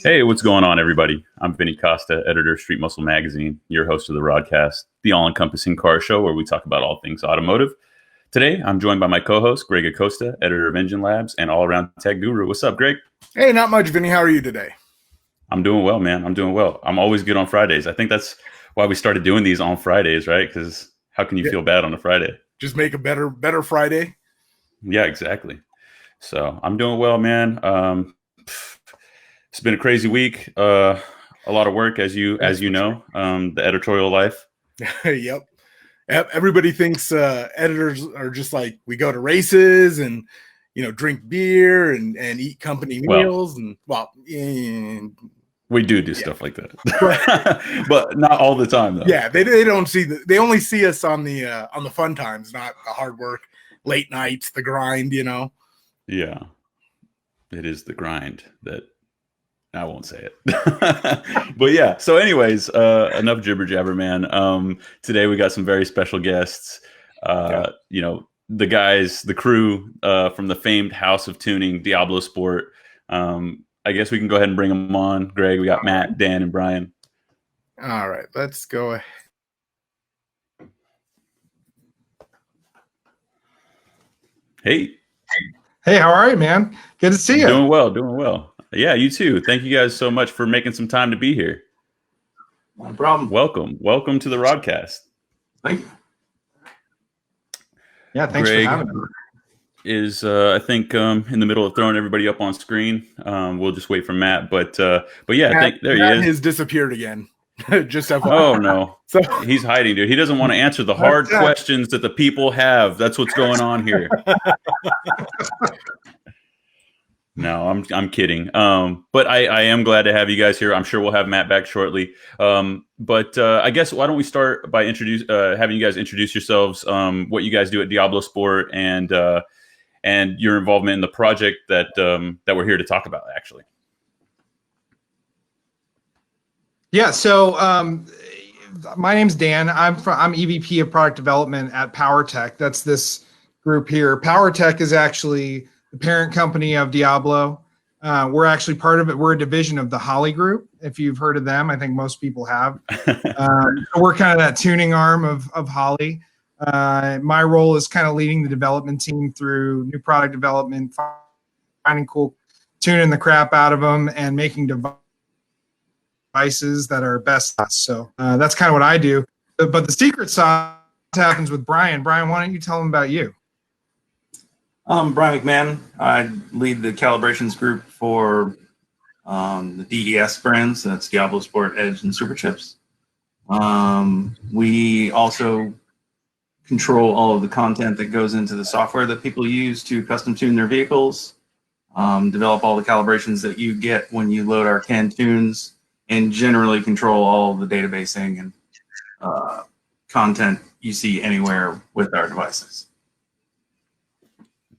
Hey, what's going on, everybody? I'm Vinny Costa, editor of Street Muscle Magazine, your host of the RodCAST, the all-encompassing car show where we talk about all things automotive. Today, I'm joined by my co-host, Greg Acosta, editor of Engine Labs and all-around tech guru. What's up, Greg? Hey, not much, Vinny. How are you today? I'm doing well, man. I'm doing well. I'm always good on Fridays. I think that's why we started doing these on Fridays, right? Because how can you feel bad on a Friday? Just make a better Friday. Yeah, exactly. So I'm doing well, man. It's been a crazy week. A lot of work, as you know, the editorial life. Yep. Everybody thinks editors are just like, we go to races and, drink beer and eat company meals. We do stuff like that, but not all the time, though. Yeah, they don't see they only see us on the fun times, not the hard work, late nights, the grind. Yeah, it is the grind that I won't say it. But yeah. So, anyways, enough jibber jabber, man. Today we got some very special guests. The guys, the crew from the famed House of Tuning, DiabloSport. I guess we can go ahead and bring them on. Greg, we got Matt, Dan, and Brian. All right, let's go ahead. Hey, how are you, man? Good to see you. Doing well. Yeah, you too. Thank you guys so much for making some time to be here. No problem. Welcome to the RodCAST. Thank you. Yeah, thanks Greg for having me. Is I think in the middle of throwing everybody up on screen. We'll just wait for Matt, but yeah, Matt, there he Matt is. has disappeared again. Just FYI. Oh no, so he's hiding, dude. He doesn't want to answer the hard questions that the people have. That's what's going on here. No, I'm kidding. But I am glad to have you guys here. I'm sure we'll have Matt back shortly. But I guess why don't we start by having you guys introduce yourselves, what you guys do at DiabloSport, and your involvement in the project that we're here to talk about, actually. Yeah. So my name's Dan. I'm EVP of product development at PowerTech. That's this group here. PowerTech is actually the parent company of Diablo. We're actually part of it. We're a division of the Holley Group. If you've heard of them, I think most people have. We're kind of that tuning arm of Holley. My role is kind of leading the development team through new product development, finding cool, tuning the crap out of them, and making devices that are best. So that's kind of what I do. But the secret sauce happens with Brian. Brian, why don't you tell them about you? I'm Brian McMahon. I lead the calibrations group for the DES brands. That's DiabloSport, Edge, and Superchips. We also control all of the content that goes into the software that people use to custom tune their vehicles, develop all the calibrations that you get when you load our canned tunes, and generally control all the databasing and content you see anywhere with our devices.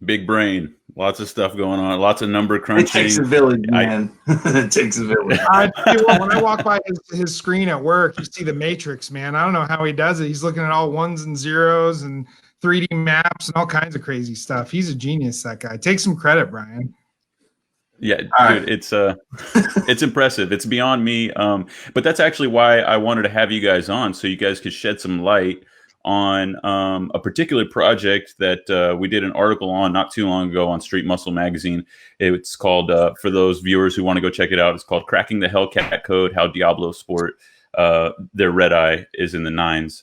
Big brain, lots of stuff going on, lots of number crunching. It takes a village, man. It takes a village. When I walk by his screen at work, you see the matrix, man. I don't know how he does it. He's looking at all ones and zeros and 3D maps and all kinds of crazy stuff. He's a genius, that guy. Take some credit, Brian. Yeah, dude, it's impressive. It's beyond me. But that's actually why I wanted to have you guys on, so you guys could shed some light on a particular project that we did an article on not too long ago on Street Muscle Magazine. It's called, for those viewers who want to go check it out, it's called Cracking the Hellcat Code, How DiabloSport, their Redeye is in the nines.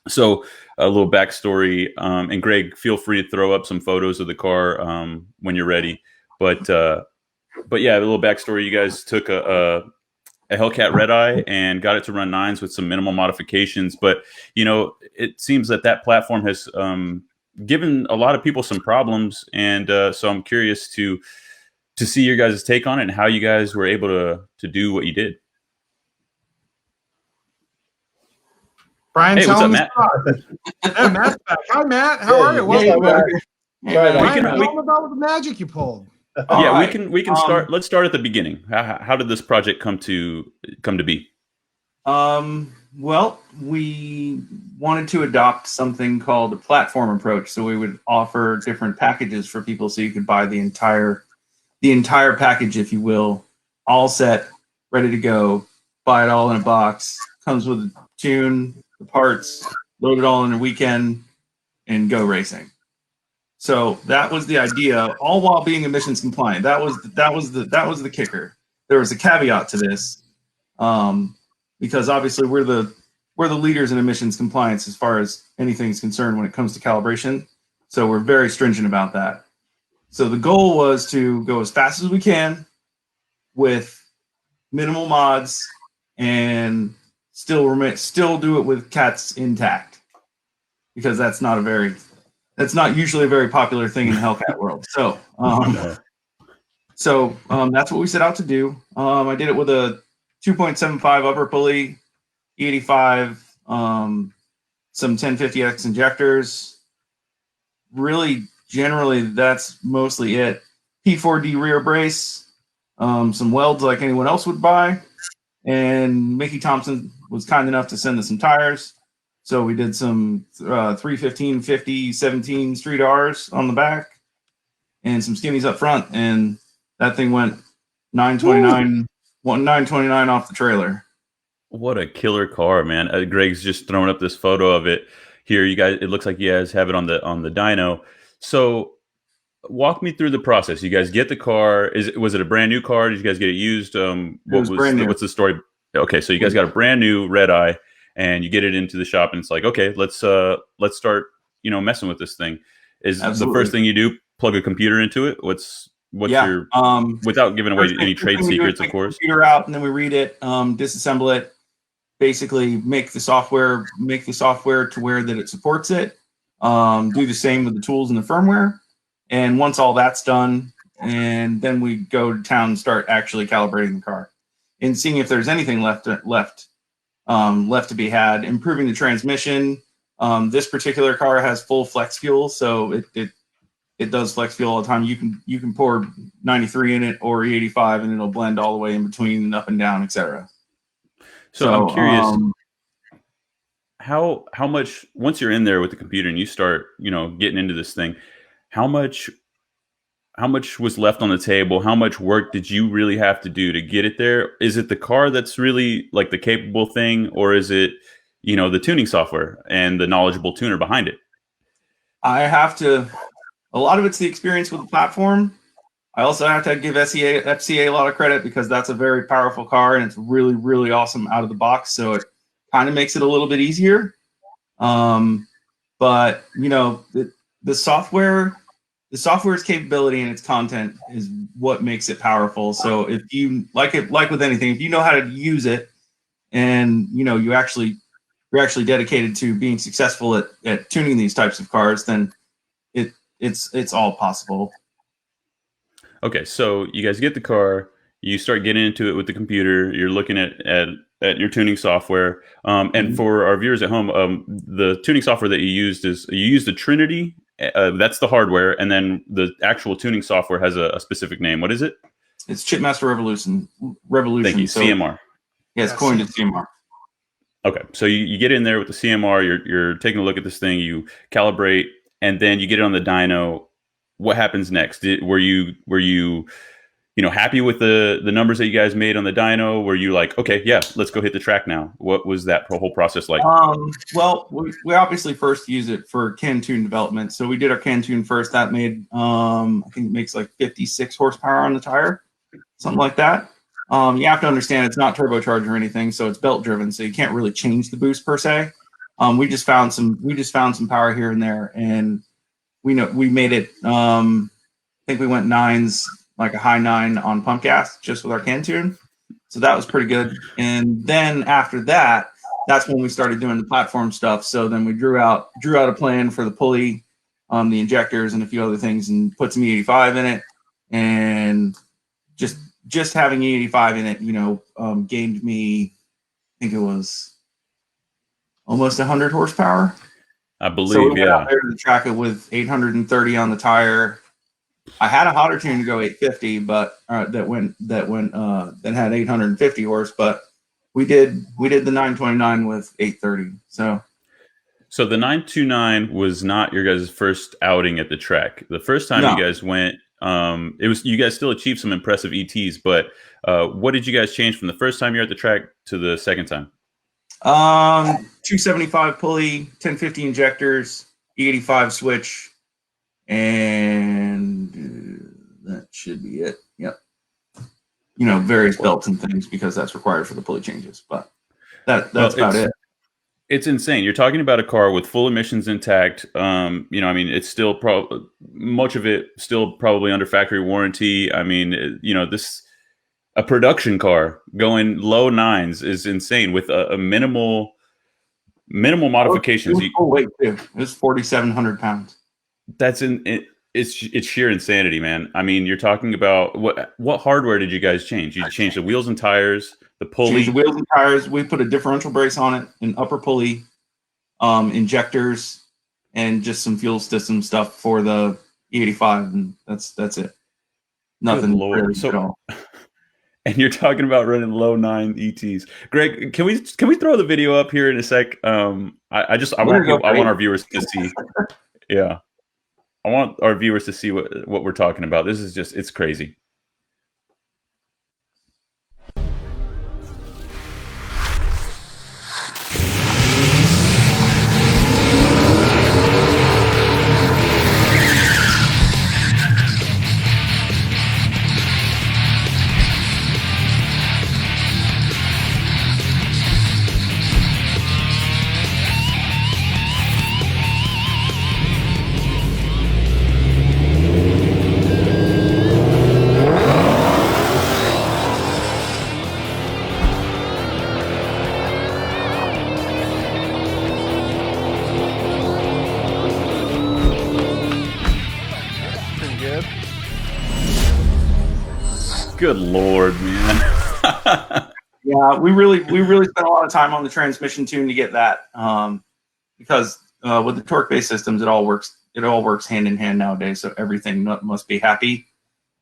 So a little backstory, and Greg, feel free to throw up some photos of the car when you're ready. But yeah, a little backstory. You guys took a Hellcat Redeye and got it to run nines with some minimal modifications. But, it seems that platform has given a lot of people some problems. And so I'm curious to see your guys' take on it and how you guys were able to do what you did. Brian, hey, what's up, Matt? Hey, Matt's back. Hi, Matt. How are you? Welcome back. Brian, tell them about the magic you pulled. Yeah, we can start. Let's start at the beginning. How did this project come to be? Well, we wanted to adopt something called a platform approach. So we would offer different packages for people, so you could buy the entire package, if you will, all set, ready to go. Buy it all in a box. Comes with a tune, the parts, load it all in a weekend, and go racing. So that was the idea, all while being emissions compliant. That was the kicker. There was a caveat to this. Because obviously we're the leaders in emissions compliance as far as anything is concerned when it comes to calibration. So we're very stringent about that. So the goal was to go as fast as we can with minimal mods and still do it with cats intact, because that's not usually a very popular thing in the Hellcat world. So that's what we set out to do. I did it with a 2.75 upper pulley, E85, some 1050X injectors. Really, generally, that's mostly it. P4D rear brace, some welds like anyone else would buy, and Mickey Thompson was kind enough to send us some tires. So we did some 315, 50, 17 street R's on the back, and some skinnies up front, and that thing went 929. 929 off the trailer. What a killer car, man! Greg's just throwing up this photo of it here. You guys, it looks like you guys have it on the dyno. So, walk me through the process. You guys get the car. Was it a brand new car? Did you guys get it used? What's the story? Okay, so you guys got a brand new Redeye, and you get it into the shop, and it's like, okay, let's start, messing with this thing. Is Absolutely. The first thing you do plug a computer into it? What's your without giving away any trade secrets, of course? Computer out, and then we read it, disassemble it, basically make the software to where that it supports it. Do the same with the tools and the firmware, and once all that's done, and then we go to town and start actually calibrating the car and seeing if there's anything left to be had. Improving the transmission. This particular car has full flex fuel, so it does flex fuel all the time. You can pour 93 in it or E85, and it'll blend all the way in between and up and down, etc. So I'm curious, how much, once you're in there with the computer and you start, getting into this thing, how much was left on the table? How much work did you really have to do to get it there? Is it the car that's really like the capable thing, or is it, the tuning software and the knowledgeable tuner behind it? A lot of it's the experience with the platform. I also have to give FCA a lot of credit, because that's a very powerful car and it's really, really awesome out of the box. So it kind of makes it a little bit easier. But the software's capability and its content is what makes it powerful. So if you like with anything, if you know how to use it, and you're actually dedicated to being successful at tuning these types of cars, then it's all possible. Okay, so you guys get the car, you start getting into it with the computer, you're looking at your tuning software. And for our viewers at home, the tuning software that you used the Trinity. That's the hardware, and then the actual tuning software has a specific name. What is it? It's Chipmaster Revolution. Thank you, CMR. Yeah, it's coined as CMR. Okay, so you get in there with the CMR, you're taking a look at this thing, you calibrate, and then you get it on the dyno. What happens next? Were you happy with the numbers that you guys made on the dyno? Were you like, okay, yeah, let's go hit the track now? What was that whole process like? Well, we obviously first use it for can tune development. So we did our can tune first. That made I think it makes like 56 horsepower on the tire, something like that. You have to understand it's not turbocharged or anything, so it's belt driven, so you can't really change the boost per se. We just found some power here and there, and we made it. I think we went nines, like a high 9 on pump gas, just with our can tune. So that was pretty good. And then after that, that's when we started doing the platform stuff. So then we drew out a plan for the pulley, the injectors, and a few other things, and put some E85 in it. And just having E85 in it, gained me, I think it was almost 100 horsepower. I believe, so we went out there to the track with 830 on the tire. I had a hotter tune to go 850, but that had 850 horse. But We did the 929 with 830. So the 929 was not your guys' first outing at the track. The first time you guys went, it was, you guys still achieved some impressive ETs, but what did you guys change from the first time you're at the track to the second time? 275 pulley, 1050 injectors, E85 switch, and that should be it. Yep. Various belts and things, because that's required for the pulley changes, but that's about it. It's insane. You're talking about a car with full emissions intact. I mean, it's still much of it still probably under factory warranty. I mean, a production car going low nines is insane with a minimal modifications. Weight too. It was 4,700 pounds. It's sheer insanity, man. I mean, you're talking about what hardware did you guys change? You changed the wheels and tires, the pulley. Changed the wheels and tires. We put a differential brace on it, an upper pulley, injectors, and just some fuel system stuff for the E85, and that's it. Nothing really at all. And you're talking about running low 9 ETs. Greg, can we throw the video up here in a sec? I want our viewers to see. Yeah. I want our viewers to see what we're talking about. This is just, it's crazy. Good Lord, man. Yeah, we really spent a lot of time on the transmission tune to get that, because with the torque-based systems, it all works hand in hand nowadays. So everything must be happy,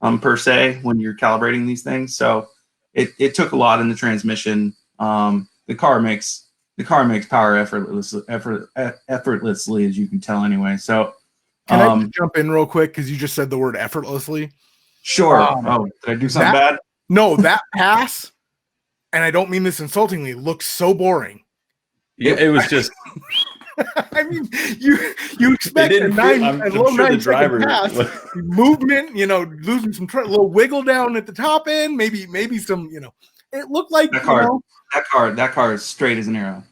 per se, when you're calibrating these things. So it took a lot in the transmission. The car makes power effortlessly, as you can tell anyway. So can I just jump in real quick, because you just said the word effortlessly? Sure. Did I do something bad? No, that pass, and I don't mean this insultingly, looks so boring. Yeah, it was just. I mean, you expect a low 9 second pass, movement, losing some little wiggle down at the top end, maybe some, it looked like that car is straight as an arrow.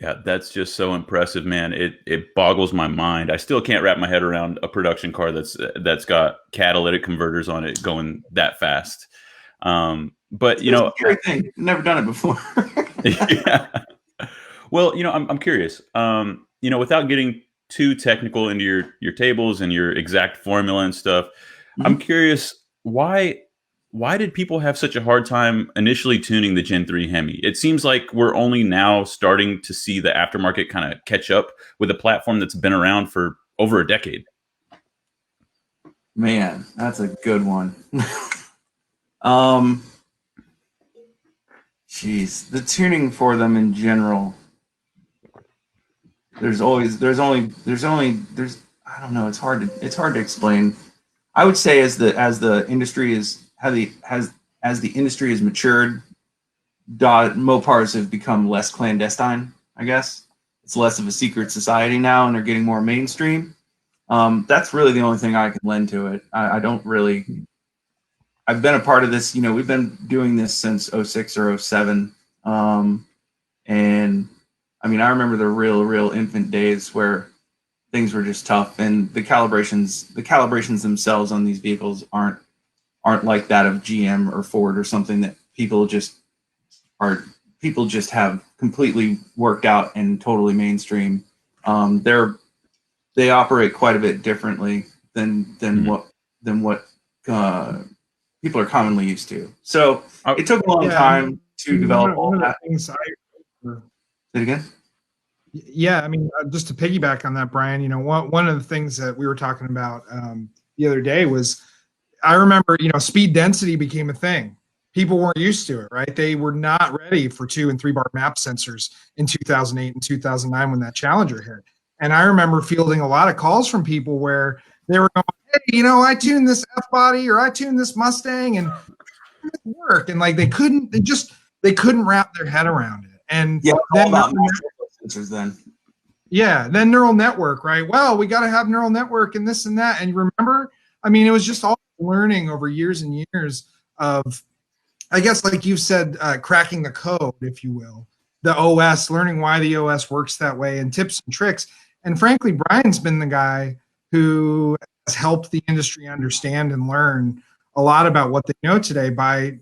Yeah, that's just so impressive, man. It boggles my mind. I still can't wrap my head around a production car that's got catalytic converters on it going that fast. But it's a scary thing. Never done it before. Yeah. Well, I'm curious. Without getting too technical into your tables and your exact formula and stuff, I'm curious why did people have such a hard time initially tuning the Gen 3 Hemi? It seems like we're only now starting to see the aftermarket kind of catch up with a platform that's been around for over a decade. Man, that's a good one. Geez, the tuning for them in general. There's I don't know. It's hard to explain. I would say as the industry has matured, Mopars have become less clandestine. I guess it's less of a secret society now, and they're getting more mainstream. That's really the only thing I can lend to it. I don't really. I've been a part of this. We've been doing this since 06 or 07, and I mean, I remember the real infant days where things were just tough, and the calibrations themselves on these vehicles aren't like that of GM or Ford or something that people just have completely worked out and totally mainstream. They operate quite a bit differently than what people are commonly used to. So it took a long time to develop all that. Say it again. Yeah, I mean, just to piggyback on that, Brian, one of the things that we were talking about the other day was, I remember, speed density became a thing. people weren't used to it, right? They were not ready for 2 and 3 bar map sensors in 2008 and 2009 when that Challenger hit. And I remember fielding a lot of calls from people where they were going, hey, I tuned this F body or I tuned this Mustang and it worked. And like they couldn't wrap their head around it. And then sensors then. Yeah, then neural network, right? Well, we got to have neural network and this and that. And remember, I mean, it was just all learning over years and years of, I guess, like you said, cracking the code, if you will, the OS, learning why the OS works that way and tips and tricks. And frankly, Brian's been the guy who has helped the industry understand and learn a lot about what they know today by,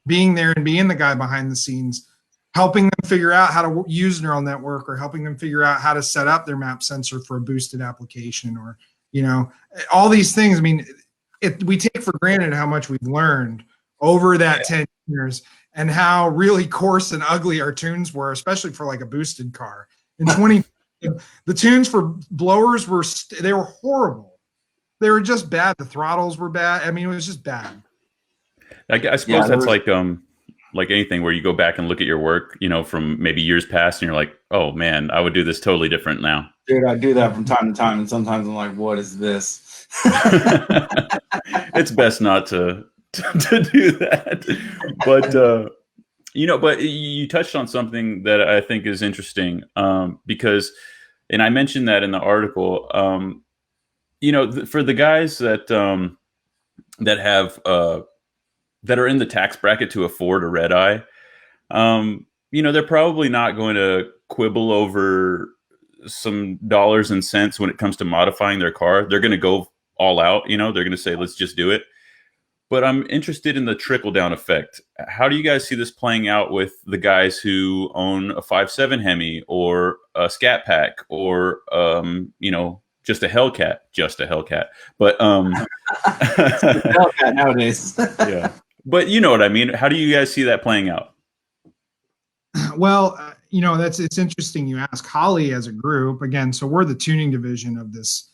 being there and being the guy behind the scenes, helping them figure out how to use neural network or helping them figure out how to set up their map sensor for a boosted application or, all these things. I mean, we take for granted how much we've learned over that 10 years and how really coarse and ugly our tunes were, especially for like a boosted car. In 20, the tunes for blowers they were horrible. They were just bad. The throttles were bad. I mean, it was just bad. I suppose that's like anything where you go back and look at your work, from maybe years past and you're like, oh man, I would do this totally different now. Dude, I do that from time to time. And sometimes I'm like, what is this? It's best not to do that. But, but you touched on something that I think is interesting because, and I mentioned that in the article, for the guys that have, that are in the tax bracket to afford a Redeye, they're probably not going to quibble over some dollars and cents when it comes to modifying their car. They're going to go all out, they're going to say, let's just do it. But I'm interested in the trickle down effect. How do you guys see this playing out with the guys who own a 5.7 Hemi or a Scat Pack or, just a Hellcat, but Hellcat nowadays. Yeah. But you know what I mean? How do you guys see that playing out? Well, it's interesting you ask. Holley as a group, again, so we're the tuning division of this,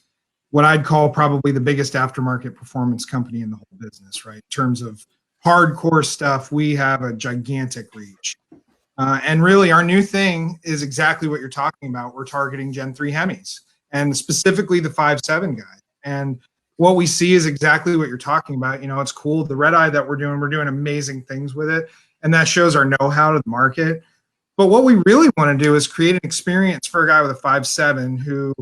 what I'd call probably the biggest aftermarket performance company in the whole business, right? In terms of hardcore stuff, we have a gigantic reach. And really our new thing is exactly what you're talking about. We're targeting Gen 3 Hemis and specifically the 5.7 guys. And what we see is exactly what you're talking about. It's cool. The Redeye that we're doing amazing things with it. And that shows our know-how to the market. But what we really want to do is create an experience for a guy with a 5.7 who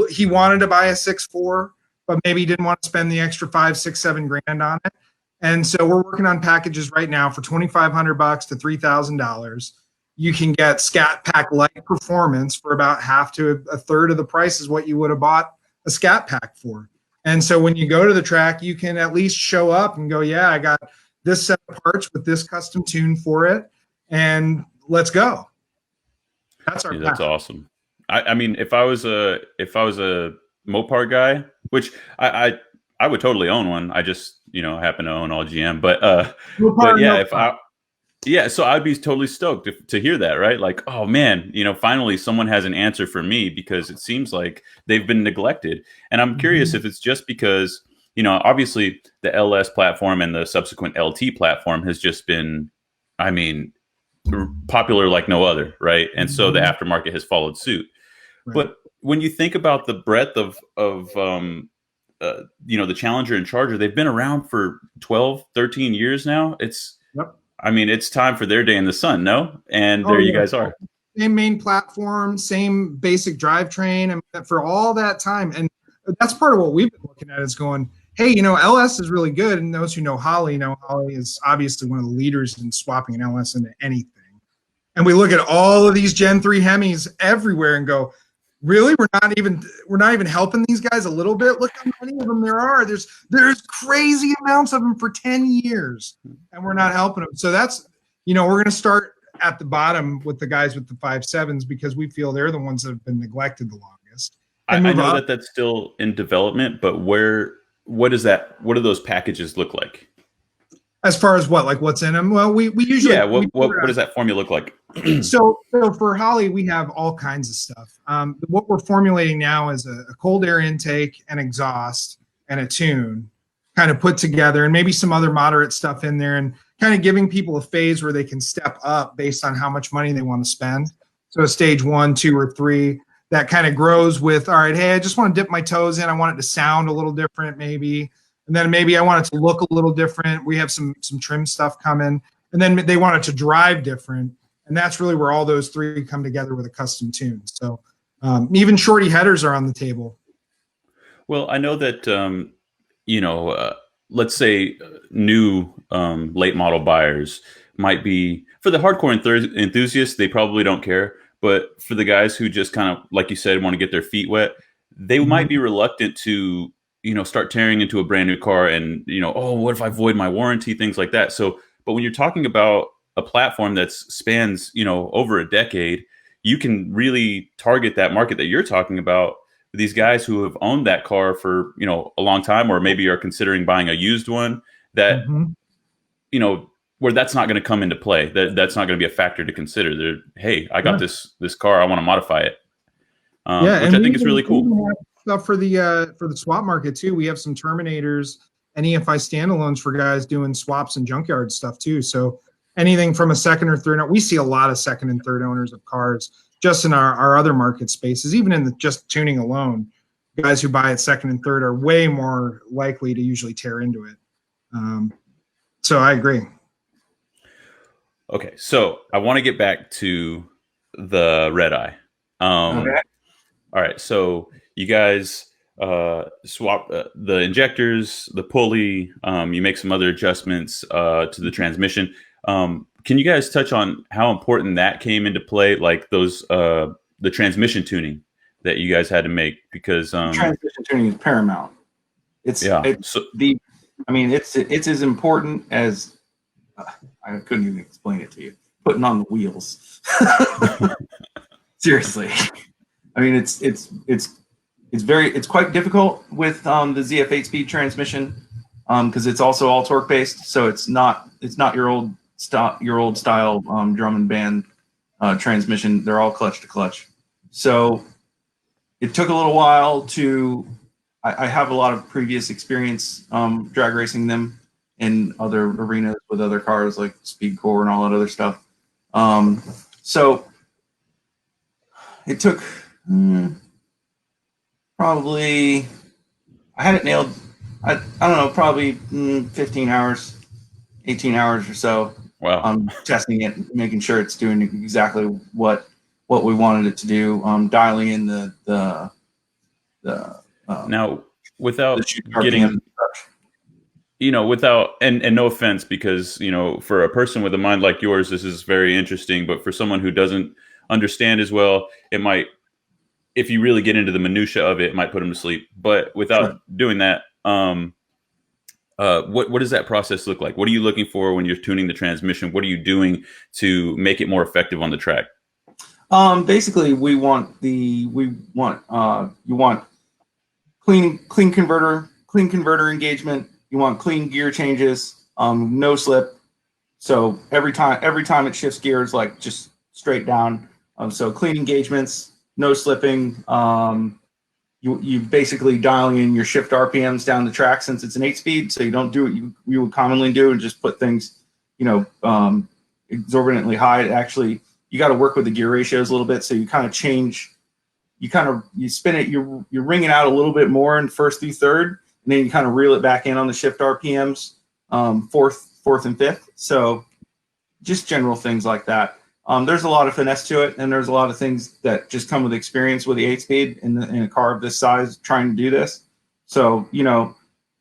he wanted to buy a 6.4, but maybe didn't want to spend the extra 5, 6, 7 grand on it. And so we're working on packages right now for $2,500 to $3,000. You can get Scat Pack Light Performance for about half to a third of the price is what you would have bought a Scat Pack for. And so when you go to the track, you can at least show up and go, yeah, I got this set of parts with this custom tune for it, and let's go. That's our that's awesome. I mean, if I was a Mopar guy, which I would totally own one. I just happen to own all GM, but yeah, so I'd be totally stoked to hear that, right? Like, oh man, finally someone has an answer for me because it seems like they've been neglected. And I'm curious if it's just because, obviously the LS platform and the subsequent LT platform has just been, popular like no other, right? And so the aftermarket has followed suit. Right. But when you think about the breadth of the Challenger and Charger, they've been around for 12, 13 years now. It's time for their day in the sun, no? And there you guys are. Same main platform, same basic drivetrain, and for all that time. And that's part of what we've been looking at is going, hey, LS is really good. And those who know Holley is obviously one of the leaders in swapping an LS into anything. And we look at all of these Gen 3 Hemis everywhere and go, really? We're not even helping these guys a little bit? Look how many of them there are. There's crazy amounts of them for 10 years, and we're not helping them. So that's, we're going to start at the bottom with the guys with the 5.7s because we feel they're the ones that have been neglected the longest. I know that that's still in development, but what do those packages look like? As far as what, like what's in them? Well, we usually what does that formula look like? So for Holley, we have all kinds of stuff. What we're formulating now is a cold air intake, an exhaust, and a tune, kind of put together, and maybe some other moderate stuff in there. And kind of giving people a phase where they can step up based on how much money they want to spend. So stage 1, 2, or 3, that kind of grows with, all right, hey, I just want to dip my toes in. I want it to sound a little different maybe. And then maybe I want it to look a little different. We have some trim stuff coming. And then they want it to drive different. And that's really where all those 3 come together with a custom tune. So even shorty headers are on the table. Well, I know that, let's say new late model buyers might be, for the hardcore enthusiasts, they probably don't care. But for the guys who just kind of, like you said, want to get their feet wet, they might be reluctant to, start tearing into a brand new car and, oh, what if I void my warranty, things like that. So, but when you're talking about a platform that spans, over a decade, you can really target that market that you're talking about. These guys who have owned that car for, a long time, or maybe are considering buying a used one that, where that's not going to come into play. That's not going to be a factor to consider. They're, hey, I got this car, I want to modify it. Which I think is really cool. Stuff for the swap market too. We have some Terminators and EFI standalones for guys doing swaps and junkyard stuff too. So anything from a second or third, we see a lot of second and third owners of cars just in our other market spaces. Even in just tuning alone, guys who buy it second and third are way more likely to usually tear into it. So I agree. Okay, so I want to get back to the Redeye. Okay. All right, so you guys swap the injectors, the pulley. You make some other adjustments to the transmission. Can you guys touch on how important that came into play, like those the transmission tuning that you guys had to make? Because transmission tuning is paramount. It's as important as I couldn't even explain it to you. Putting on the wheels. Seriously. I mean, it's quite difficult with the ZF 8-speed transmission because it's also all torque based. So it's not your old style drum and band transmission. They're all clutch to clutch. So it took a little while to. I have a lot of previous experience drag racing them in other arenas with other cars like Speed Core and all that other stuff. So it took probably, I had it nailed, I don't know, probably 15 hours, 18 hours or so. Wow. Testing it, making sure it's doing exactly what we wanted it to do. Dialing in the now without getting, without, and no offense, because, for a person with a mind like yours, this is very interesting, but for someone who doesn't understand as well, it might, if you really get into the minutia of it might put them to sleep. But without doing that, what does that process look like? What are you looking for when you're tuning the transmission? What are you doing to make it more effective on the track? Basically, you want clean converter engagement. You want clean gear changes, no slip. So every time it shifts gears, like just straight down. So clean engagements, no slipping. You basically dialing in your shift RPMs down the track since it's an 8-speed. So you don't do what you would commonly do and just put things, exorbitantly high. Actually, you got to work with the gear ratios a little bit. So you kind of change. You spin it. You ring it out a little bit more in first through third, and then you kind of reel it back in on the shift RPMs, fourth and fifth. So just general things like that. There's a lot of finesse to it, and there's a lot of things that just come with experience with the 8-speed in a car of this size trying to do this. So, I'm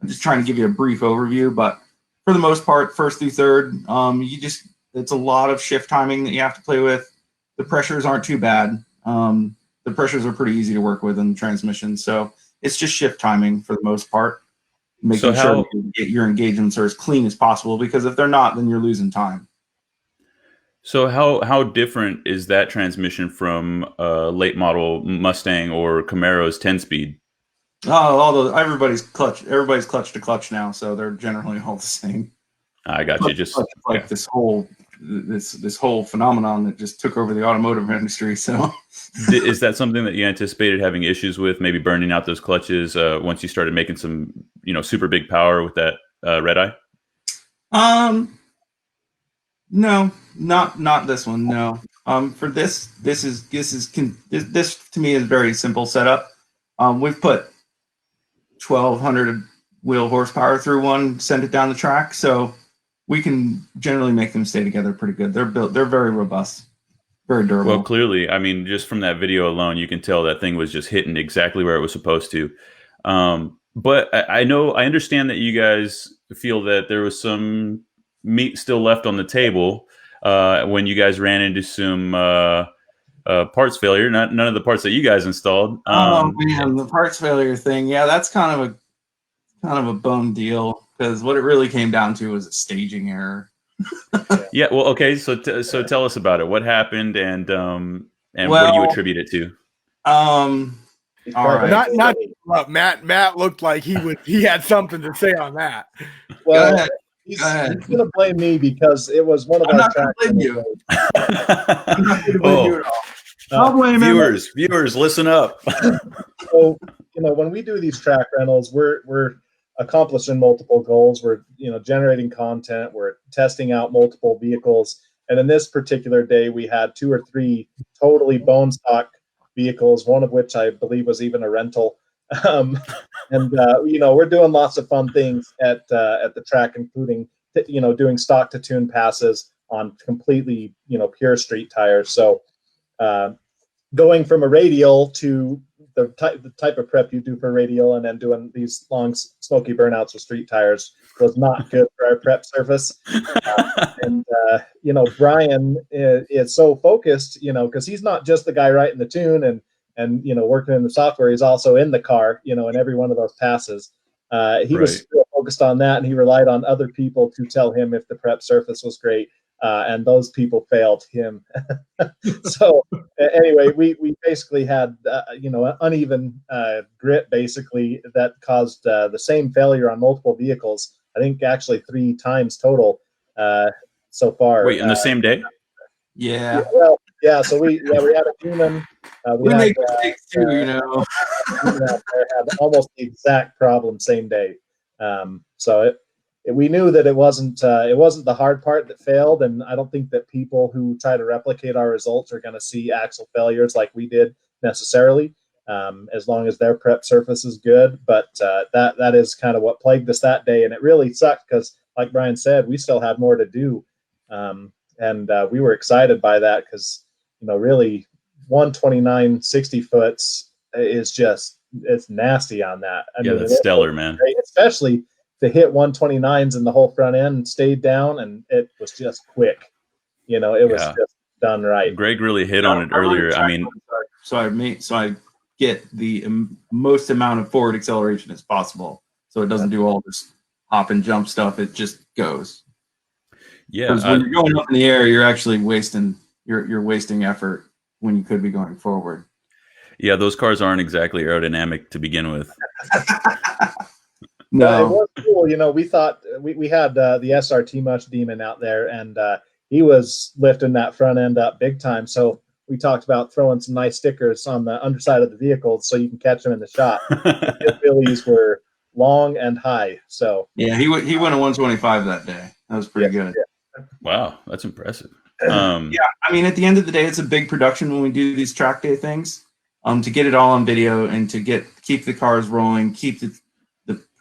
just trying to give you a brief overview, but for the most part, first through third, it's a lot of shift timing that you have to play with. The pressures aren't too bad. The pressures are pretty easy to work with in the transmission. So it's just shift timing for the most part, making sure you get your engagements are as clean as possible, because if they're not, then you're losing time. So how different is that transmission from late model Mustang or Camaro's 10-speed? Oh, everybody's clutch to clutch now, so they're generally all the same. I got you. Just like this whole phenomenon that just took over the automotive industry. So, is that something that you anticipated having issues with? Maybe burning out those clutches once you started making some, super big power with that Redeye? No, not this one. No. For this to me is very simple setup. We've put 1,200 wheel horsepower through one, send it down the track, so we can generally make them stay together pretty good. They're very robust, very durable. Well, clearly, I mean, just from that video alone, you can tell that thing was just hitting exactly where it was supposed to. But I understand that you guys feel that there was some meat still left on the table when you guys ran into some parts failure. None of the parts that you guys installed. Oh man, the parts failure thing. Yeah, that's kind of a bum deal, because what it really came down to was a staging error. Yeah. Well, okay. So tell us about it. What happened, and what do you attribute it to? All right. Not Matt looked like he had something to say on that. Well, he's going to blame me because it was one of our tracks. I'm not going to blame you at all. I'll blame viewers, listen up. So, when we do these track rentals, we're accomplishing multiple goals. We're, generating content. We're testing out multiple vehicles. And in this particular day, we had 2 or 3 totally bone stock vehicles, one of which I believe was even a rental. We're doing lots of fun things at the track, including, doing stock to tune passes on completely, pure street tires. So going from a radial to the type of prep you do for radial and then doing these long smoky burnouts with street tires was not good for our prep surface. Brian is so focused, because he's not just the guy writing the tune and working in the software. He's also in the car, in every one of those passes. He was still focused on that, and he relied on other people to tell him if the prep surface was great. And those people failed him. So anyway, we basically had an uneven grit basically that caused the same failure on multiple vehicles. I think actually 3 times total so far. Wait, in the same day? Yeah. Yeah. So we had a demon. We make mistakes too, had almost the exact problem same day. So we knew that it wasn't the hard part that failed, and I don't think that people who try to replicate our results are going to see axle failures like we did necessarily, as long as their prep surface is good. But that is kind of what plagued us that day, and it really sucked because, like Brian said, we still had more to do, and we were excited by that because really 129 60 foots is just, it's nasty on that. I mean, that's stellar, man. Great, especially to hit 129s and the whole front end stayed down, and it was just quick. It was just done right. Greg really hit on it earlier. I mean, so I get the most amount of forward acceleration as possible, so it doesn't do all this hop and jump stuff. It just goes. Yeah, because when you're going up in the air, you're actually wasting you're wasting effort when you could be going forward. Yeah, those cars aren't exactly aerodynamic to begin with. No, it was cool. We thought we had the SRT Mush Demon out there, and he was lifting that front end up big time. So we talked about throwing some nice stickers on the underside of the vehicle so you can catch them in the shot. His wheelies were long and high. So yeah, he went a 125 that day. That was pretty good. Yeah. Wow, that's impressive. Yeah, I mean, at the end of the day, it's a big production when we do these track day things. To get it all on video and to keep the cars rolling, keep the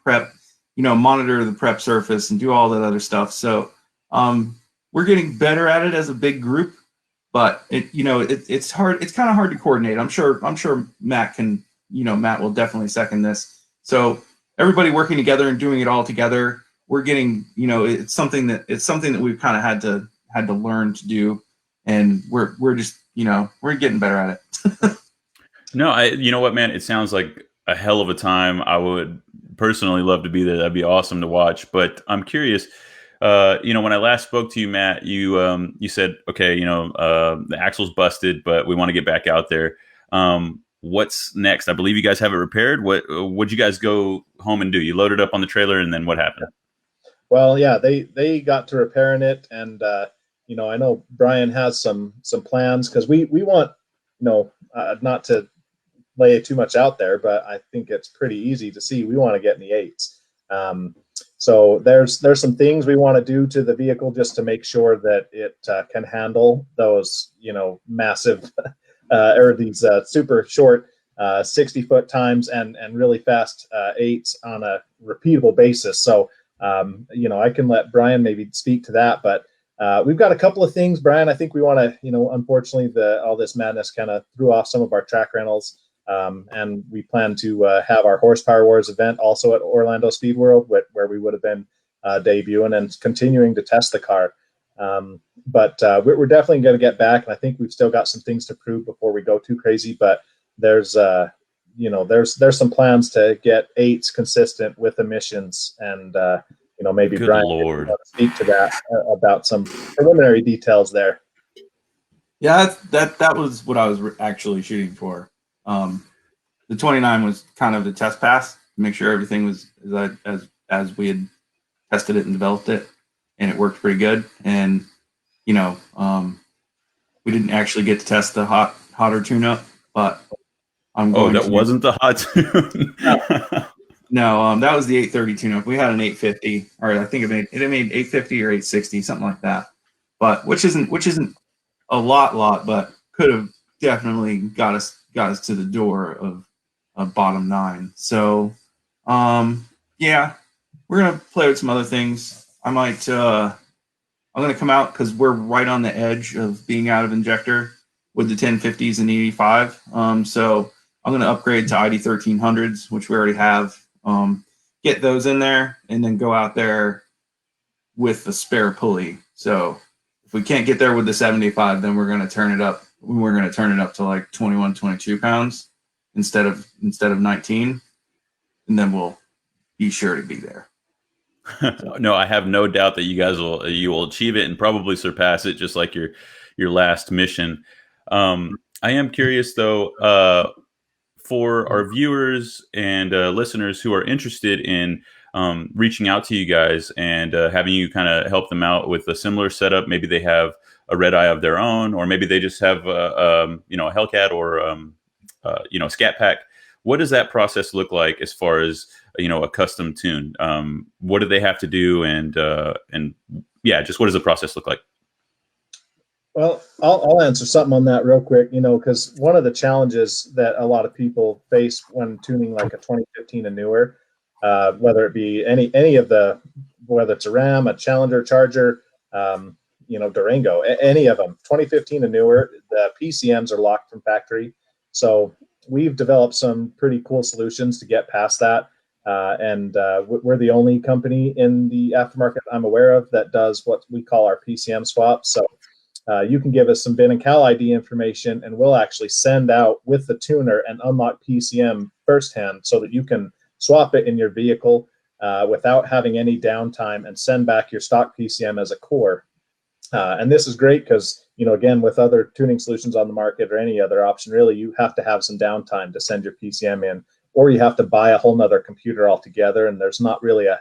prep, monitor the prep surface and do all that other stuff. So we're getting better at it as a big group, but it's hard. It's kind of hard to coordinate. I'm sure Matt can, Matt will definitely second this. So everybody working together and doing it all together, we're getting, it's something that we've kind of had to learn to do, and we're just, we're getting better at it. No, you know what, man? It sounds like a hell of a time. I would personally love to be there. That'd be awesome to watch. But I'm curious. When I last spoke to you, Matt, you said, okay, the axle's busted, but we want to get back out there. What's next? I believe you guys have it repaired. What'd you guys go home and do? You loaded up on the trailer, and then what happened? Well, yeah, they got to repairing it, and I know Brian has some plans because we want, not to lay too much out there, but I think it's pretty easy to see we want to get in the 8s. So there's some things we want to do to the vehicle just to make sure that it can handle those, massive or these super short 60-foot times and really fast 8s on a repeatable basis. So, I can let Brian maybe speak to that, but we've got a couple of things, Brian. I think we want to, unfortunately, all this madness kind of threw off some of our track rentals. And we plan to have our Horsepower Wars event also at Orlando Speed World, where we would have been debuting and continuing to test the car. But we're definitely going to get back, and I think we've still got some things to prove before we go too crazy. But there's some plans to get 8s consistent with emissions, and maybe Good Brian Lord. can speak to that about some preliminary details there. Yeah, that was what I was actually shooting for. The 29 was kind of the test pass to make sure everything was as we had tested it and developed it, and it worked pretty good. And we didn't actually get to test the hotter tune-up, but I'm going. Oh, that wasn't the hot tune. No, that was the 830 tune-up. We had an 850, or I think it made 850 or 860, something like that. But which isn't a lot, but could have definitely got us to the door of bottom 9. So, yeah, we're gonna play with some other things. I'm gonna come out because we're right on the edge of being out of injector with the 1050s and 85. So I'm gonna upgrade to ID 1300s, which we already have. Get those in there, and then go out there with the spare pulley. So if we can't get there with the 75, then we're going to turn it up. We're going to turn it up to like 21, 22 pounds instead of 19, and then we'll be sure to be there. No, I have no doubt that you will achieve it and probably surpass it, just like your last mission. I am curious though, for our viewers and listeners who are interested in reaching out to you guys and having you kind of help them out with a similar setup. Maybe they have a Redeye of their own, or maybe they just have a Hellcat or Scat Pack. What does that process look like as far as a custom tune? What do they have to do, and just what does the process look like? Well, I'll answer something on that real quick, because one of the challenges that a lot of people face when tuning like a 2015 and newer, whether it be whether it's a Ram, a Challenger, Charger, Durango, any of them, 2015 and newer, the PCMs are locked from factory. So we've developed some pretty cool solutions to get past that. And we're the only company in the aftermarket I'm aware of that does what we call our PCM swaps. So you can give us some VIN and Cal ID information, and we'll actually send out with the tuner and unlock PCM firsthand so that you can swap it in your vehicle without having any downtime and send back your stock PCM as a core. And this is great because, again, with other tuning solutions on the market or any other option, really, you have to have some downtime to send your PCM in, or you have to buy a whole nother computer altogether, and there's not really a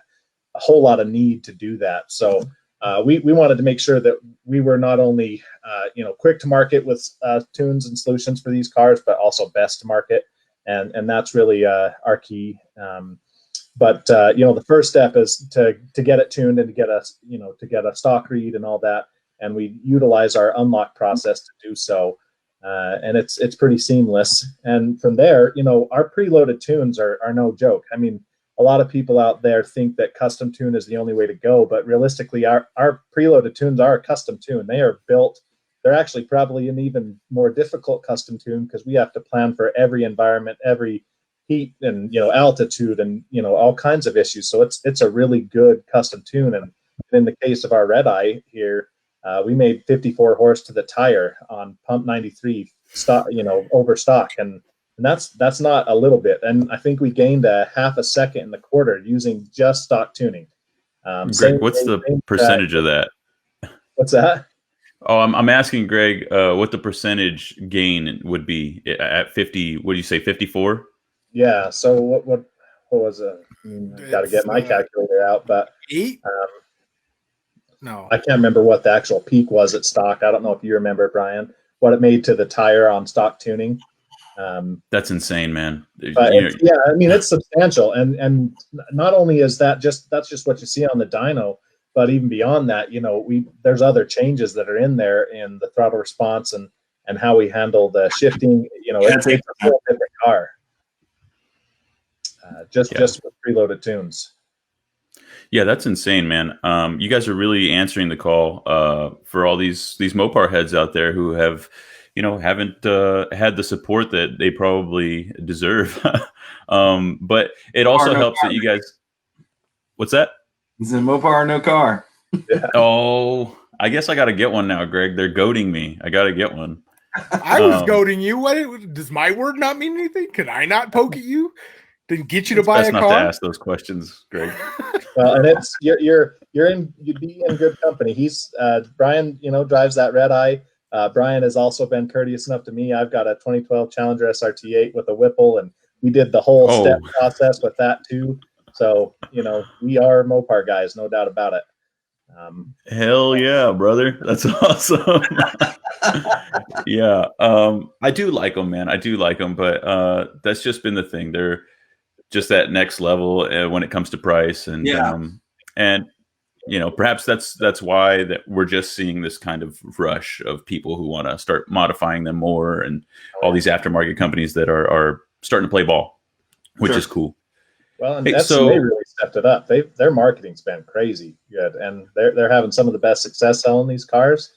whole lot of need to do that. So we wanted to make sure that we were not only quick to market with tunes and solutions for these cars, but also best to market, and that's really our key. But the first step is to get it tuned and to get a stock read and all that, and we utilize our unlock process to do so, and it's pretty seamless. And from there, our preloaded tunes are no joke. I mean, a lot of people out there think that custom tune is the only way to go, but realistically, our preloaded tunes are a custom tune. They are built. They're actually probably an even more difficult custom tune because we have to plan for every environment, every heat and altitude and all kinds of issues. So it's a really good custom tune. And in the case of our Redeye here, we made 54 horse to the tire on pump 93 stock, over stock, and that's not a little bit. And I think we gained a half a second in the quarter using just stock tuning. Greg, what's the percentage of that? What's that? Oh, I'm asking Greg what the percentage gain would be at 50. What do you say, 54? Yeah. So what was it? Got to get my calculator out, but 8. No, I can't remember what the actual peak was at stock. I don't know if you remember, Brian, what it made to the tire on stock tuning. That's insane, man. But yeah, I mean, it's substantial, and not only is that's just what you see on the dyno, but even beyond that, there's other changes that are in there in the throttle response and how we handle the shifting. It's a whole different car. Just with preloaded tunes. Yeah, that's insane, man. You guys are really answering the call for all these Mopar heads out there who haven't had the support that they probably deserve. But it also helps that you guys. What's that? It's a Mopar, no car. Yeah. Oh, I guess I got to get one now, Greg. They're goading me. I got to get one. I was goading you. What does my word not mean anything? Can I not poke at you? Didn't get you to buy a car? Not to ask those questions, Greg. Well, and it's you'd be in good company. He's Brian, drives that Redeye. Brian has also been courteous enough to me. I've got a 2012 Challenger SRT8 with a Whipple, and we did the whole step process with that too. So we are Mopar guys, no doubt about it. Hell yeah, brother! That's awesome. Yeah, I do like them, man. I do like them, but that's just been the thing. They're just that next level when it comes to price, and perhaps that's why that we're just seeing this kind of rush of people who want to start modifying them more, and all these aftermarket companies that are starting to play ball, which is cool. Well, and they really stepped it up. Their marketing's been crazy good, and they're having some of the best success selling these cars.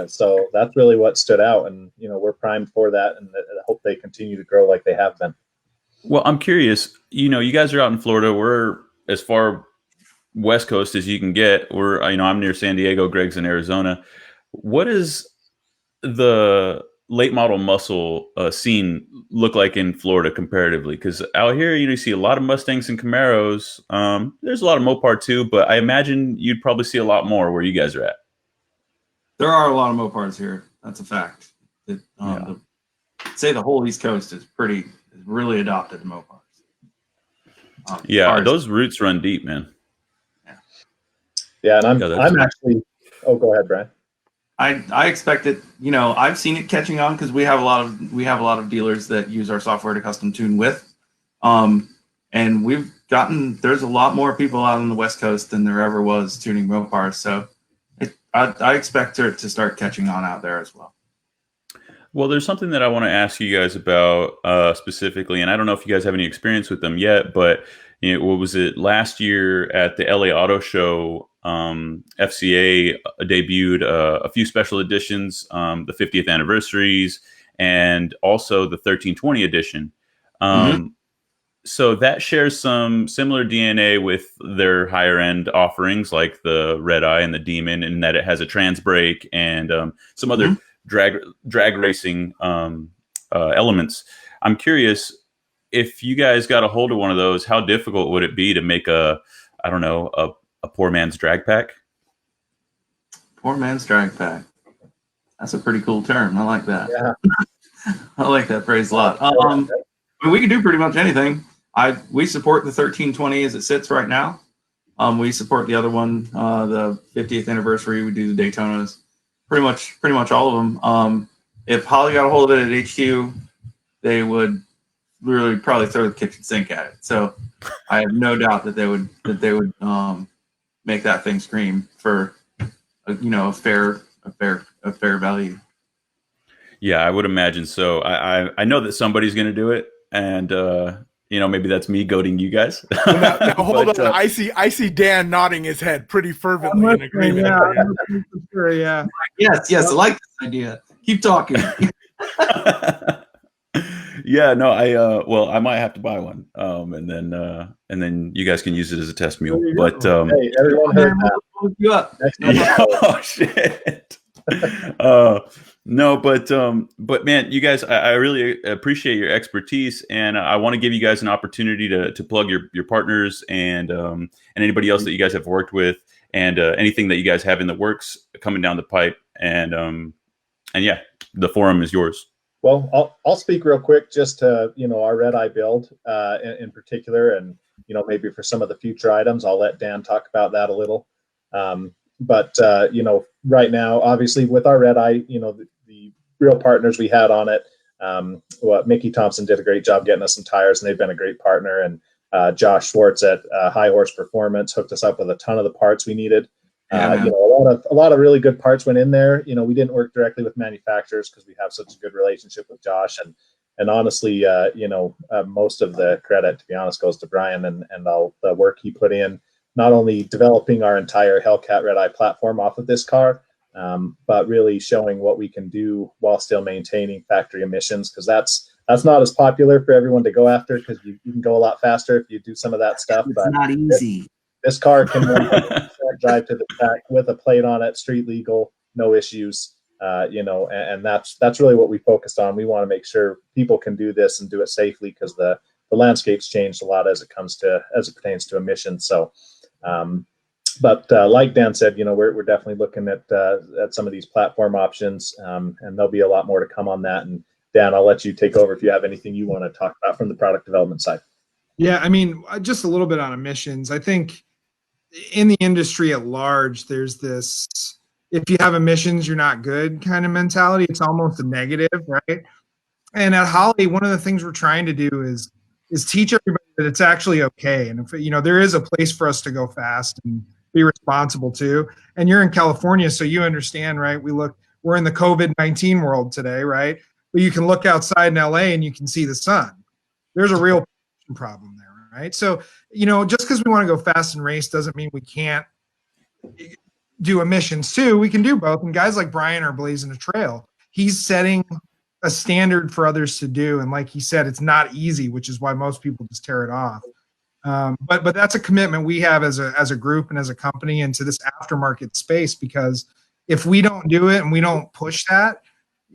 So that's really what stood out, and we're primed for that, and I hope they continue to grow like they have been. Well, I'm curious. You guys are out in Florida. We're as far West Coast as you can get. I'm near San Diego. Greg's in Arizona. What does the late model muscle scene look like in Florida comparatively? Because out here, you see a lot of Mustangs and Camaros. There's a lot of Mopar too, but I imagine you'd probably see a lot more where you guys are at. There are a lot of Mopars here. That's a fact. Say the whole East Coast is really adopted Mopars. Those roots run deep, man. Yeah, and I'm actually. Oh, go ahead, Brian. I expect it. I've seen it catching on because we have a lot of dealers that use our software to custom tune with, and there's a lot more people out on the West Coast than there ever was tuning Mopars. So I expect it to start catching on out there as well. Well, there's something that I want to ask you guys about specifically, and I don't know if you guys have any experience with them yet, but what was it last year at the LA Auto Show? FCA debuted a few special editions, the 50th anniversaries, and also the 1320 edition. So that shares some similar DNA with their higher end offerings, like the Redeye and the Demon, in that it has a trans brake and some other drag racing elements. I'm curious, if you guys got a hold of one of those, how difficult would it be to make a poor man's drag pack? Poor man's drag pack. That's a pretty cool term. I like that. Yeah. I like that phrase a lot. We can do pretty much anything. We support the 1320 as it sits right now. We support the other one, the 50th anniversary. We do the Daytonas. Pretty much all of them. If Holly got a hold of it at HQ, they would really probably throw the kitchen sink at it. So I have no doubt that they would make that thing scream for a fair value. Yeah, I would imagine so. I know that somebody's going to do it, and maybe that's me goading you guys. Now, hold on. I see Dan nodding his head pretty fervently in agreement. Yeah. Yes, I like this idea. Keep talking. Yeah, no, I might have to buy one, and then you guys can use it as a test mule. But hey, everyone heard that. You up. Oh shit. No, but man, you guys, I really appreciate your expertise, and I want to give you guys an opportunity to plug your partners and anybody else that you guys have worked with, and anything that you guys have in the works coming down the pipe, and yeah, the forum is yours. Well, I'll speak real quick just to, our Redeye build in particular, and, maybe for some of the future items, I'll let Dan talk about that a little. But right now, obviously with our Redeye, the real partners we had on it, Mickey Thompson did a great job getting us some tires, and they've been a great partner. And Josh Schwartz at High Horse Performance hooked us up with a ton of the parts we needed. A lot of really good parts went in there. We didn't work directly with manufacturers because we have such a good relationship with Josh, and honestly, most of the credit, to be honest, goes to Brian and all the work he put in, not only developing our entire Hellcat Redeye platform off of this car, but really showing what we can do while still maintaining factory emissions, because that's not as popular for everyone to go after, because you can go a lot faster if you do some of that stuff. It's not easy. This car can drive to the track with a plate on it, street legal, no issues. And that's really what we focused on. We want to make sure people can do this and do it safely, because the landscape's changed a lot as it pertains to emissions. So, but like Dan said, we're definitely looking at some of these platform options, and there'll be a lot more to come on that. And Dan, I'll let you take over if you have anything you want to talk about from the product development side. Yeah, I mean, just a little bit on emissions. I think in the industry at large, there's this, if you have emissions, you're not good kind of mentality. It's almost a negative, right? And at Holley, one of the things we're trying to do is teach everybody that it's actually okay. And if, there is a place for us to go fast and be responsible too. And you're in California, so you understand, right? We're in the COVID-19 world today, right? But you can look outside in LA and you can see the sun. There's a real problem there, right? So, just because we want to go fast and race doesn't mean we can't do emissions too. We can do both. And guys like Brian are blazing a trail. He's setting a standard for others to do. And like he said, it's not easy, which is why most people just tear it off. But that's a commitment we have as a group and as a company into this aftermarket space, because if we don't do it and we don't push that,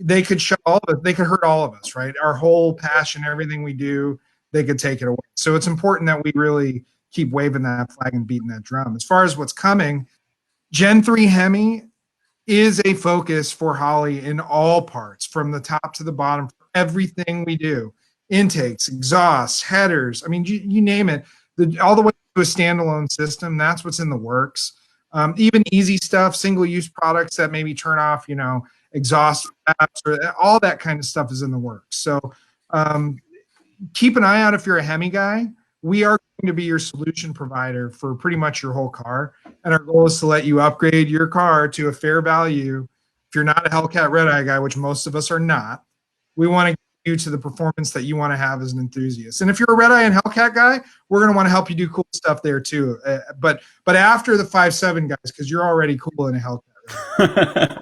they could hurt all of us, right? Our whole passion, everything we do, they could take it away. So it's important that we really keep waving that flag and beating that drum. As far as what's coming, Gen 3 Hemi is a focus for Holley in all parts, from the top to the bottom, for everything we do. Intakes, exhausts, headers, I mean, you name it, all the way to a standalone system. That's what's in the works. Even easy stuff, single-use products that maybe turn off, exhaust flaps, or all that kind of stuff is in the works. So keep an eye out if you're a Hemi guy. We are going to be your solution provider for pretty much your whole car. And our goal is to let you upgrade your car to a fair value. If you're not a Hellcat Redeye guy, which most of us are not, we want to get you to the performance that you want to have as an enthusiast. And if you're a Redeye and Hellcat guy, we're going to want to help you do cool stuff there too. But after the 5.7 guys, because you're already cool in a Hellcat.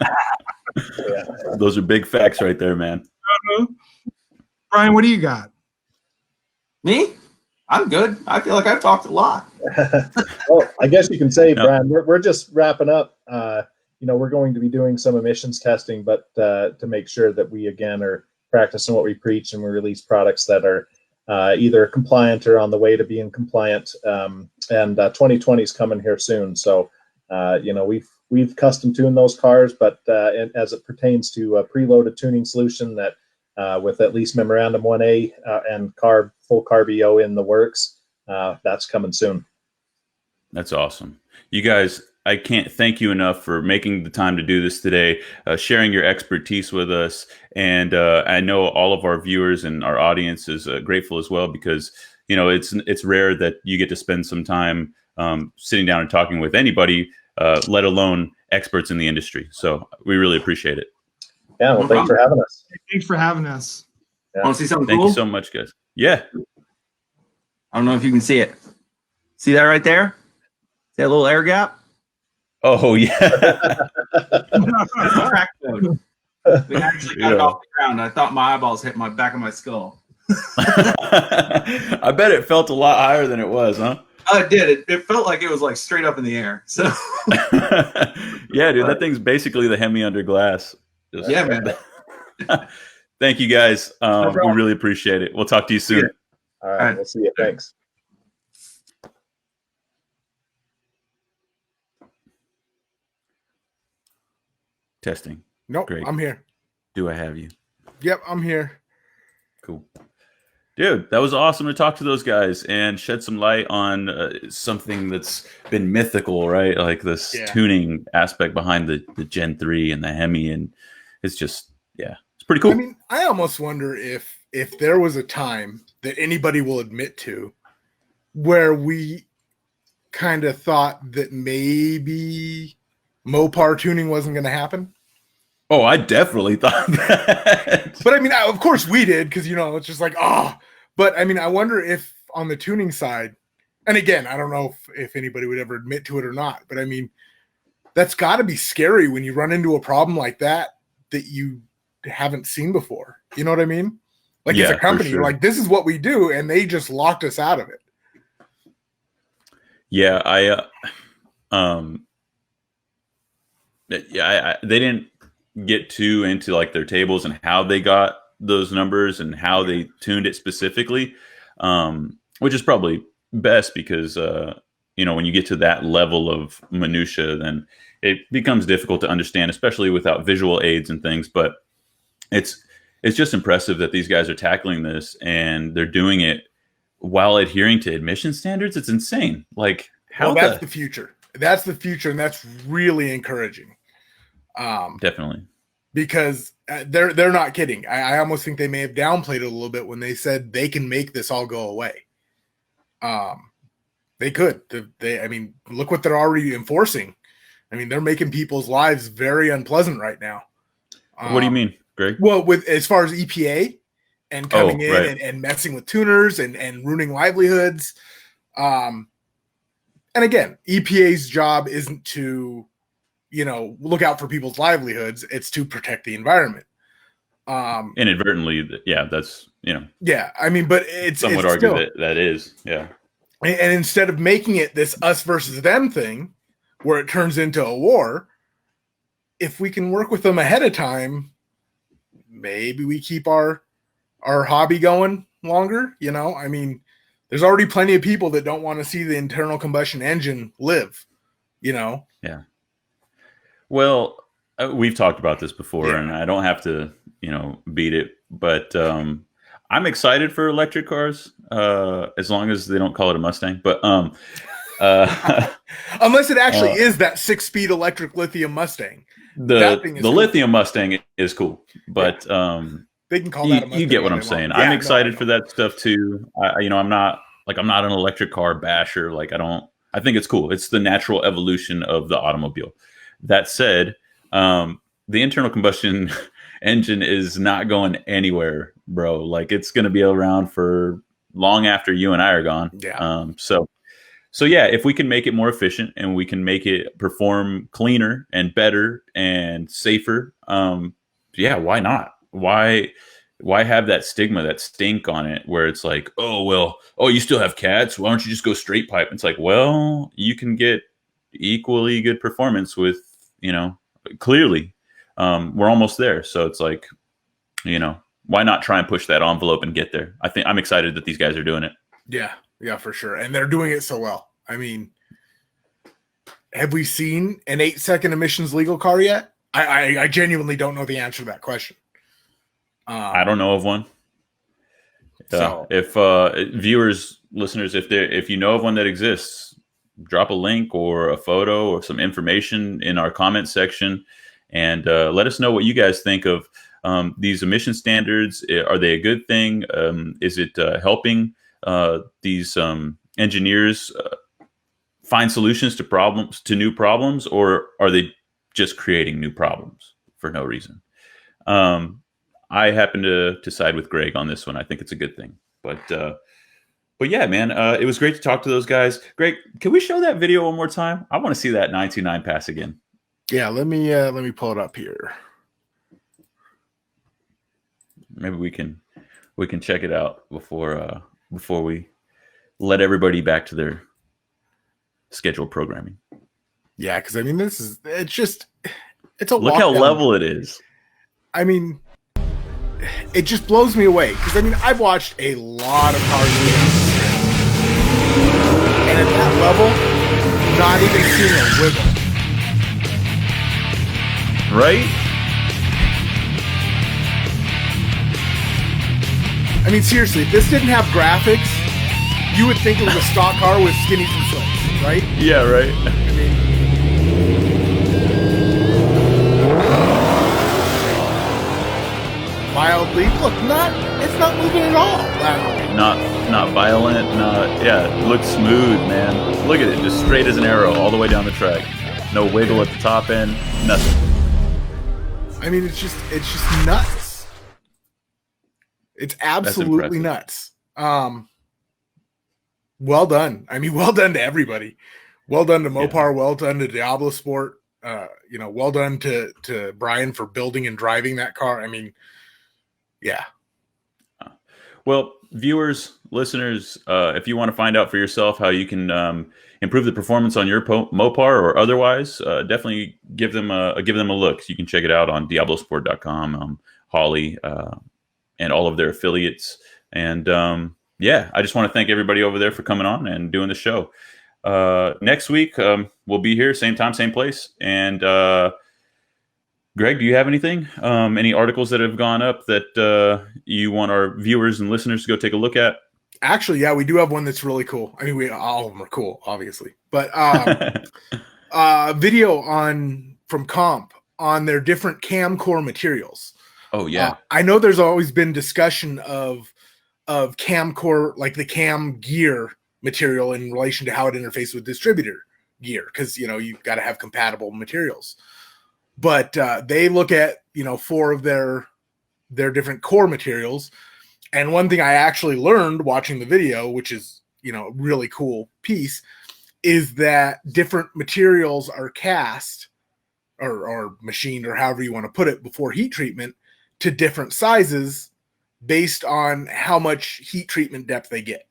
Those are big facts right there, man. Brian, what do you got? Me? I'm good. I feel like I've talked a lot. Well, I guess you can say, Brian, we're just wrapping up. We're going to be doing some emissions testing, but to make sure that we, again, are practicing what we preach, and we release products that are either compliant or on the way to being compliant. And 2020 is coming here soon. So, we've custom tuned those cars, but as it pertains to a preloaded tuning solution that with at least Memorandum 1A and full carb EO in the works, that's coming soon. That's awesome. You guys, I can't thank you enough for making the time to do this today, sharing your expertise with us. And I know all of our viewers and our audience is grateful as well, because, it's rare that you get to spend some time sitting down and talking with anybody, let alone experts in the industry. So we really appreciate it. Yeah, well, thanks for having us. Thanks for having us. Yeah. Want to see something cool? Thank you so much, guys. Yeah. I don't know if you can see it. See that right there? See that little air gap? Oh, yeah. Track mode. We actually got it off the ground. I thought my eyeballs hit my back of my skull. I bet it felt a lot higher than it was, huh? It did. It felt like it was like straight up in the air. So yeah, dude, that thing's basically the Hemi under glass. Yeah, man. Thank you, guys. We really appreciate it. We'll talk to you soon. Yeah. All right. We'll see you. Thanks. Testing. Nope. Great. I'm here. Do I have you? Yep, I'm here. Cool. Dude, that was awesome to talk to those guys and shed some light on something that's been mythical, right? Like this tuning aspect behind the Gen 3 and the Hemi. And it's just, it's pretty cool. I mean, I almost wonder if there was a time that anybody will admit to where we kind of thought that maybe Mopar tuning wasn't going to happen. Oh, I definitely thought that. But I mean, of course we did, because, you know, it's just like, but I mean, I wonder if on the tuning side, and again, I don't know if anybody would ever admit to it or not, but I mean, that's got to be scary when you run into a problem like that you haven't seen before. You know what I mean? Like, as a company, you're like, this is what we do, and they just locked us out of it. Yeah, they didn't get too into like their tables and how they got those numbers and how they tuned it specifically, which is probably best because you know, when you get to that level of minutia, then it becomes difficult to understand, especially without visual aids and things. But it's just impressive that these guys are tackling this and they're doing it while adhering to emission standards. It's insane. Like, how? Well, that's the future. That's the future, and that's really encouraging. Definitely, because they're not kidding. I almost think they may have downplayed it a little bit when they said they can make this all go away. They could. I mean, look what they're already enforcing. I mean, they're making people's lives very unpleasant right now. What do you mean, Greg? Well, with as far as EPA and coming in and messing with tuners and ruining livelihoods. And again, EPA's job isn't to, you know, look out for people's livelihoods. It's to protect the environment. Inadvertently, yeah, that's, you know. Yeah, I mean, but some would argue that is, yeah. And instead of making it this us versus them thing, where it turns into a war, if we can work with them ahead of time, maybe we keep our hobby going longer. You know, I mean, there's already plenty of people that don't want to see the internal combustion engine live. You know. Yeah. Well, we've talked about this before, and I don't have to, you know, beat it, but I'm excited for electric cars, as long as they don't call it a Mustang. But unless it actually is that 6-speed electric lithium Mustang. The lithium Mustang is cool, but they can call that a Mustang. You get what I'm saying. Yeah, I'm excited for that stuff too. You know, I'm not an electric car basher. Like, I think it's cool. It's the natural evolution of the automobile. That said, the internal combustion engine is not going anywhere, bro. Like, it's going to be around for long after you and I are gone. Yeah. So yeah, if we can make it more efficient and we can make it perform cleaner and better and safer, yeah, why not? Why have that stigma, that stink on it, where it's like, oh, you still have cats? Why don't you just go straight pipe? It's like, well, you can get equally good performance with, you know, clearly. We're almost there. So it's like, you know, why not try and push that envelope and get there? I'm excited that these guys are doing it. Yeah, for sure. And they're doing it so well. I mean, have we seen an 8-second emissions legal car yet? I genuinely don't know the answer to that question. I don't know of one. So if viewers, listeners, if you know of one that exists, drop a link or a photo or some information in our comment section, and let us know what you guys think of these emission standards. Are they a good thing? Is it helping these engineers find solutions to new problems, or are they just creating new problems for no reason? I happen to side with Greg on this one. I think it's a good thing. But yeah, man, it was great to talk to those guys. Greg, can we show that video one more time? I want to see that 929 pass again. Yeah, let me pull it up here. Maybe we can check it out before we let everybody back to their scheduled programming. Yeah, because I mean, it's a look how level it is. I mean, it just blows me away because I mean, I've watched a lot of car videos, and at that level, not even seeing a wiggle. Right? I mean, seriously, if this didn't have graphics, you would think it was a stock car with skinnies and slicks, right? Yeah, right. I mean, wildly. Look, it's not moving at all. Not violent. It looks smooth, man. Look at it, just straight as an arrow all the way down the track. No wiggle at the top end. Nothing. I mean, it's just nuts. It's absolutely nuts. Well done. I mean, well done to everybody. Well done to Mopar. Well done to DiabloSport. Well done to Brian for building and driving that car. I mean, yeah. Well, viewers, listeners, if you want to find out for yourself how you can improve the performance on your Mopar or otherwise, definitely give them a look. You can check it out on DiabloSport.com, Holly, and all of their affiliates. And I just want to thank everybody over there for coming on and doing the show. Next week, we'll be here, same time, same place. And Greg, do you have anything? Any articles that have gone up that you want our viewers and listeners to go take a look at? Actually, yeah, we do have one that's really cool. I mean, all of them are cool, obviously. But video from Comp on their different cam core materials. Oh, yeah. I know there's always been discussion of cam core, like the cam gear material in relation to how it interfaces with distributor gear, because you've got to have compatible materials. But they look at 4 of their different core materials, and one thing I actually learned watching the video, which is a really cool piece, is that different materials are cast or machined, or however you want to put it, before heat treatment to different sizes based on how much heat treatment depth they get.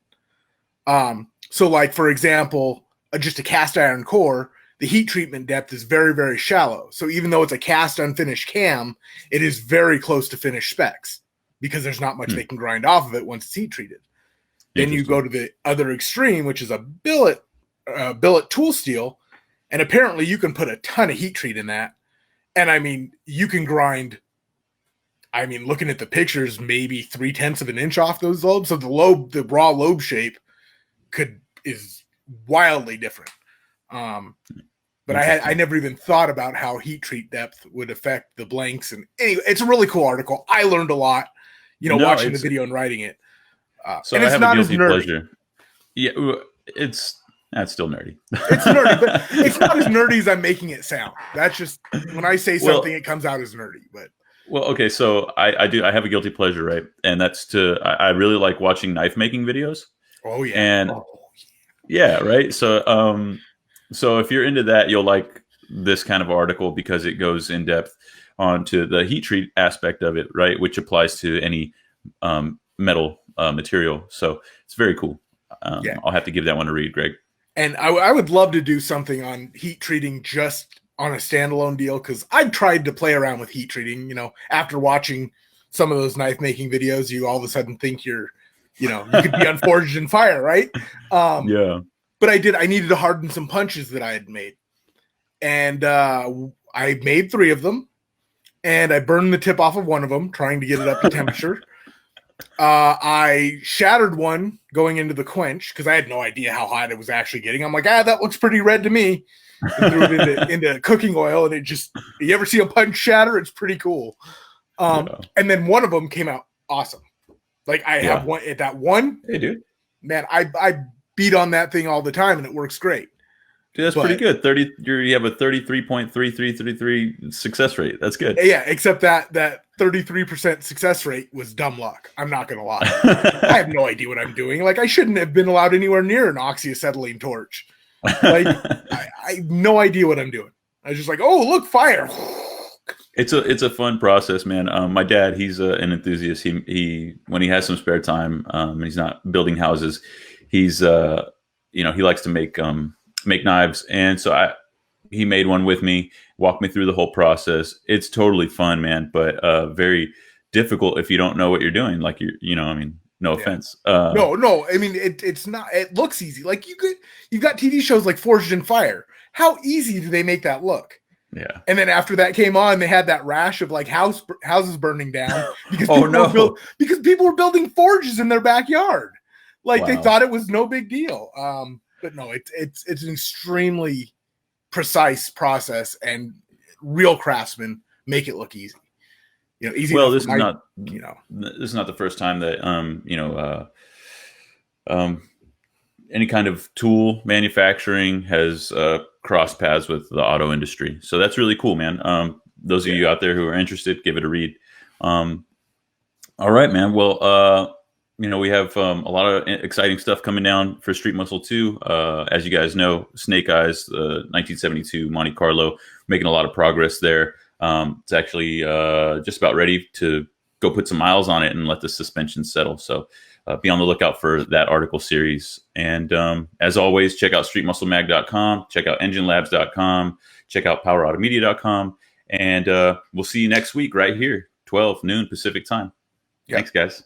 So like, for example, just a cast iron core, the heat treatment depth is very, very shallow. So even though it's a cast unfinished cam, it is very close to finished specs because there's not much they can grind off of it once it's heat treated. Then you go to the other extreme, which is a billet tool steel, and apparently you can put a ton of heat treat in that. And I mean, you can grind, looking at the pictures, maybe 0.3 of an inch off those lobes. So the raw lobe shape is wildly different. But I never even thought about how heat treat depth would affect the blanks. And anyway, it's a really cool article. I learned a lot, watching the video and writing it. So and it's not as nerdy. Pleasure. Yeah, that's still nerdy. It's nerdy, but it's not as nerdy as I'm making it sound. That's just when I say something, it comes out as nerdy. But okay, so I have a guilty pleasure, right? And that's I really like watching knife making videos. Oh yeah, and yeah, right. So if you're into that, you'll like this kind of article because it goes in depth onto the heat treat aspect of it, right? Which applies to any metal material. So it's very cool. I'll have to give that one a read, Greg. And I would love to do something on heat treating just on a standalone deal, because I've tried to play around with heat treating. After watching some of those knife making videos, you all of a sudden think you could be unforged in fire, right? Yeah. But I needed to harden some punches that I had made. And I made 3 of them. And I burned the tip off of one of them, trying to get it up to temperature. I shattered one going into the quench because I had no idea how hot it was actually getting. I'm like, that looks pretty red to me. I threw it into cooking oil, and it just, you ever see a punch shatter? It's pretty cool. And then one of them came out awesome. Like I have one at that one. Hey, dude. Man, I beat on that thing all the time, and it works great. Dude, that's pretty good. You have a 33.3333 success rate. That's good. Yeah, except that 33% success rate was dumb luck. I'm not gonna lie. I have no idea what I'm doing. Like, I shouldn't have been allowed anywhere near an oxyacetylene torch. Like, I have no idea what I'm doing. I was just like, oh, look, fire. It's a fun process, man. My dad, he's an enthusiast. He when he has some spare time, and he's not building houses, he's he likes to make knives, and so he made one with me, walked me through the whole process. It's totally fun, man, but very difficult if you don't know what you're doing. Like no offense. No. I mean, it's not. It looks easy. Like you've got TV shows like Forged in Fire. How easy do they make that look? Yeah. And then after that came on, they had that rash of like houses burning down because because people were building forges in their backyard. Like they thought it was no big deal. But no, it's an extremely precise process, and real craftsmen make it look easy. easy. Well, this is not the first time that any kind of tool manufacturing has crossed paths with the auto industry. So that's really cool, man. Those of you out there who are interested, give it a read. All right, man. Well, we have a lot of exciting stuff coming down for Street Muscle 2. As you guys know, Snake Eyes, 1972 Monte Carlo, making a lot of progress there. It's actually just about ready to go put some miles on it and let the suspension settle. So be on the lookout for that article series. And as always, check out streetmusclemag.com, check out enginelabs.com, check out powerautomedia.com. And we'll see you next week right here, 12 noon Pacific time. Thanks, guys.